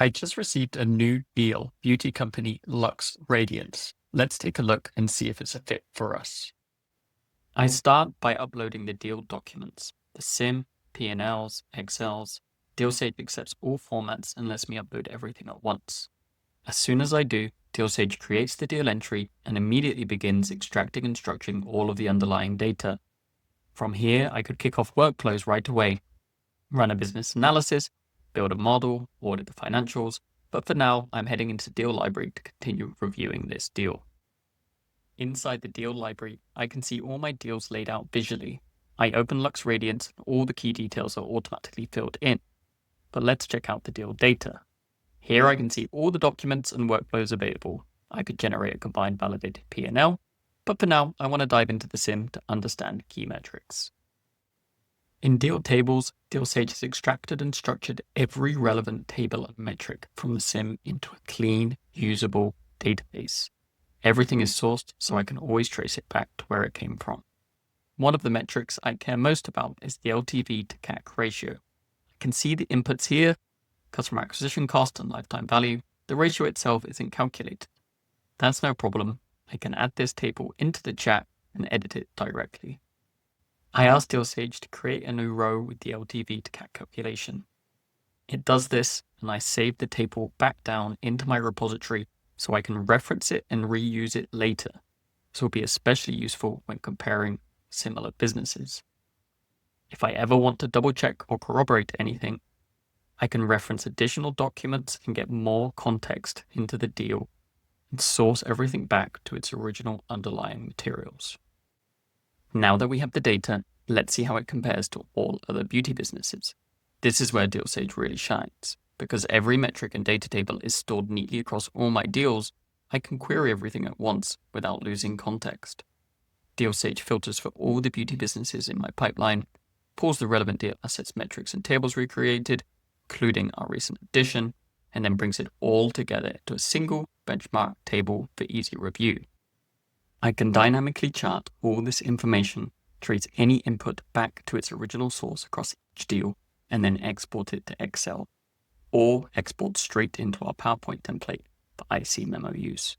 I just received a new deal, beauty company Luxe Radiance. Let's take a look and see if it's a fit for us. I start by uploading the deal documents, the SIM, P&Ls, Excels. DealSage accepts all formats and lets me upload everything at once. As soon as I do, DealSage creates the deal entry and immediately begins extracting and structuring all of the underlying data. From here, I could kick off workflows right away, run a business analysis, build a model, audit the financials, but for now, I'm heading into Deal Library to continue reviewing this deal. Inside the Deal Library, I can see all my deals laid out visually. I open Luxe Radiance and all the key details are automatically filled in. But let's check out the deal data. Here I can see all the documents and workflows available. I could generate a combined validated P&L, but for now, I want to dive into the SIM to understand key metrics. In deal tables, DealSage has extracted and structured every relevant table and metric from the SIM into a clean, usable database. Everything is sourced so I can always trace it back to where it came from. One of the metrics I care most about is the LTV to CAC ratio. I can see the inputs here: customer acquisition cost and lifetime value. The ratio itself isn't calculated. That's no problem. I can add this table into the chat and edit it directly. I asked DealSage to create a new row with the LTV to CAC calculation. It does this, and I save the table back down into my repository so I can reference it and reuse it later. This will be especially useful when comparing similar businesses. If I ever want to double check or corroborate anything, I can reference additional documents and get more context into the deal and source everything back to its original underlying materials. Now that we have the data, let's see how it compares to all other beauty businesses. This is where DealSage really shines. Because every metric and data table is stored neatly across all my deals, I can query everything at once without losing context. DealSage filters for all the beauty businesses in my pipeline, pulls the relevant deal assets, metrics, and tables we created, including our recent addition, and then brings it all together into a single benchmark table for easy review. I can dynamically chart all this information, trace any input back to its original source across each deal, and then export it to Excel, or export straight into our PowerPoint template for IC memo use.